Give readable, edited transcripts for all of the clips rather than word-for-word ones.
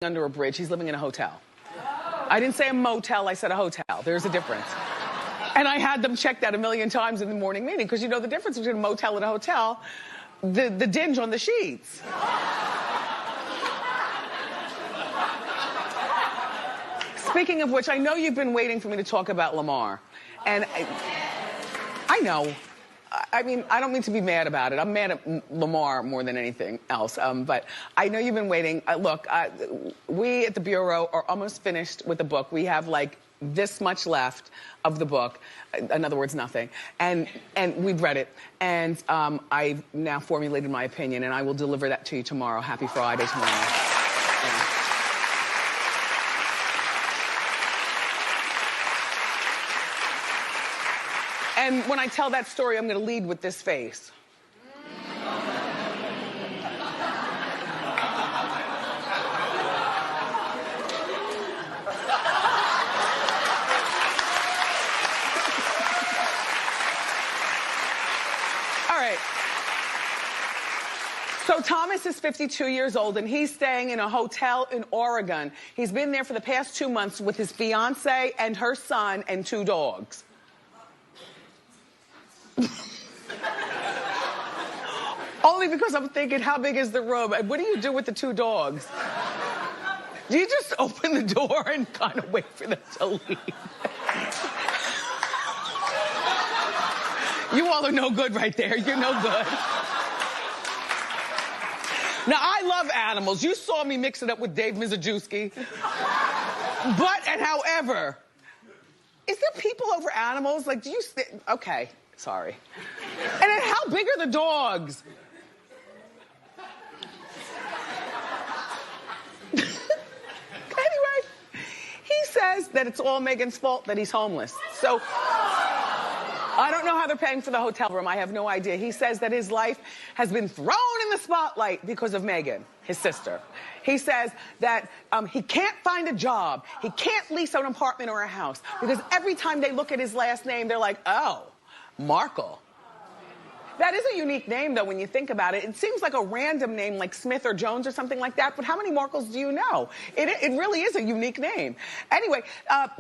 under a bridge. He's living in a hotel. I didn't say a motel, I said a hotel. There's a difference. And I had them check that a million times in the morning meeting, because you know the difference between a motel and a hotel, the dinge on the sheets. Speaking of which, I know you've been waiting for me to talk about Lamar. And I know. I mean, I don't mean to be mad about it. I'm mad at Lamar more than anything else. But I know you've been waiting. Look, we at the Bureau are almost finished with the book. We have like this much left of the book. In other words, nothing. And we've read it. And I've now formulated my opinion, and I will deliver that to you tomorrow. Happy Friday tomorrow. Yeah. And when I tell that story, I'm going to lead with this face. All right. So Thomas is 52 years old, and he's staying in a hotel in Oregon. He's been there for the past 2 months with his fiance and her son and 2 dogs. Only because I'm thinking, how big is the room? And what do you do with the 2 dogs? Do you just open the door and kind of wait for them to leave? You all are no good right there. You're no good. Now, I love animals. You saw me mix it up with Dave Mizajewski. However, is there people over animals? Like, do you... Okay. Sorry. And then how big are the dogs? Anyway, he says that it's all Megan's fault that he's homeless. So I don't know how they're paying for the hotel room. I have no idea. He says that his life has been thrown in the spotlight because of Megan, his sister. He says that he can't find a job. He can't lease an apartment or a house because every time they look at his last name, they're like, oh, Markle. That is a unique name, though, when you think about it. It seems like a random name, like Smith or Jones or something like that, but how many Markles do you know? It really is a unique name. Anyway,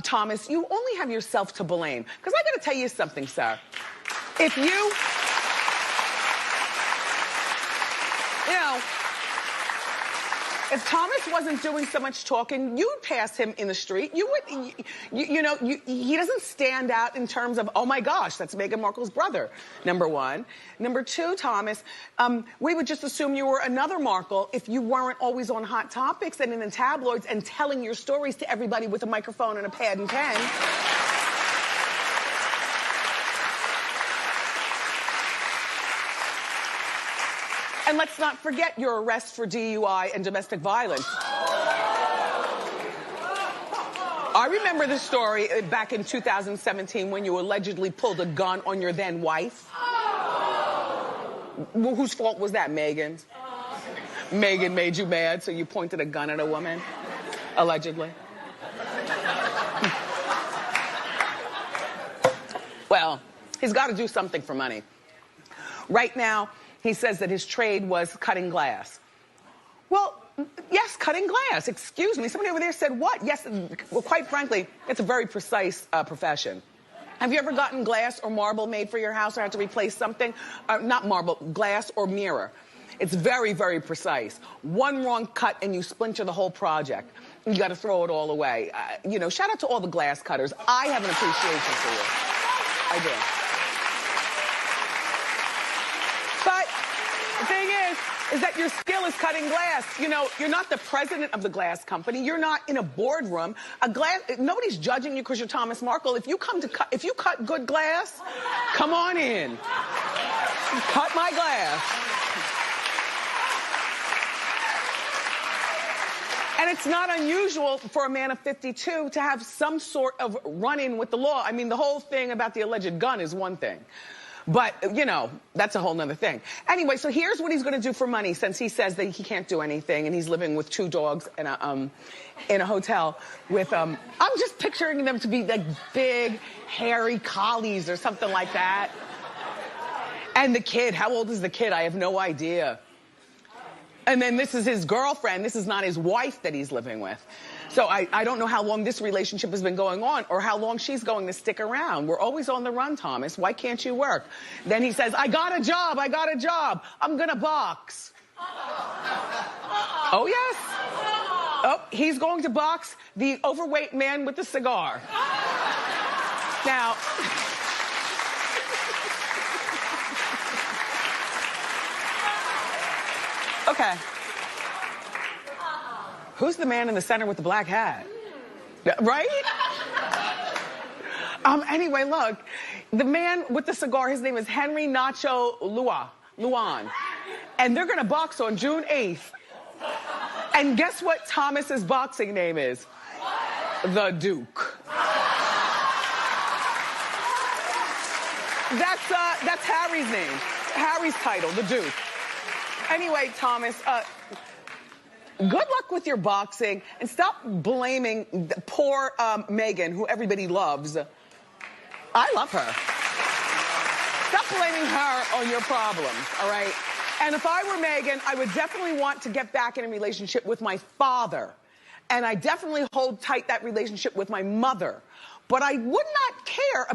Thomas, you only have yourself to blame. Because I gotta tell you something, sir. If you know, if Thomas wasn't doing so much talking, you'd pass him in the street. You would, he doesn't stand out in terms of, oh my gosh, that's Meghan Markle's brother, number one. Number two, Thomas, we would just assume you were another Markle if you weren't always on Hot Topics and in the tabloids and telling your stories to everybody with a microphone and a pad and pen. And let's not forget your arrest for DUI and domestic violence. I remember the story back in 2017 when you allegedly pulled a gun on your then wife. Whose fault was that, Megan's? Megan made you mad, so you pointed a gun at a woman, allegedly. Well, he's got to do something for money. Right now, he says that his trade was cutting glass. Well, yes, cutting glass. Excuse me. Somebody over there said what? Yes, well, quite frankly, it's a very precise profession. Have you ever gotten glass or marble made for your house or had to replace something? Not marble, glass or mirror. It's very, very precise. One wrong cut and you splinter the whole project. You got to throw it all away. Shout out to all the glass cutters. I have an appreciation for you. I do. But the thing is that your skill is cutting glass. You're not the president of the glass company. You're not in a boardroom. Nobody's judging you because you're Thomas Markle. If you cut good glass, come on in. Cut my glass. And it's not unusual for a man of 52 to have some sort of run-in with the law. I mean, the whole thing about the alleged gun is one thing. But, that's a whole nother thing. Anyway, so here's what he's going to do for money, since he says that he can't do anything and he's living with 2 dogs in a hotel with, I'm just picturing them to be like big, hairy collies or something like that. And the kid, how old is the kid? I have no idea. And then this is his girlfriend. This is not his wife that he's living with. So I don't know how long this relationship has been going on or how long she's going to stick around. We're always on the run, Thomas. Why can't you work? Then he says, I got a job. I'm going to box. Oh, yes. Oh, he's going to box the overweight man with the cigar. Now... Okay. Who's the man in the center with the black hat? Right? Anyway, look. The man with the cigar, his name is Henry Nacho Luan. And they're going to box on June 8th. And guess what Thomas's boxing name is? The Duke. That's Harry's name. Harry's title, the Duke. Anyway, Thomas, good luck with your boxing and stop blaming the poor Megan, who everybody loves. I love her. Stop blaming her on your problems, all right? And if I were Megan, I would definitely want to get back in a relationship with my father. And I definitely hold tight that relationship with my mother. But I would not care about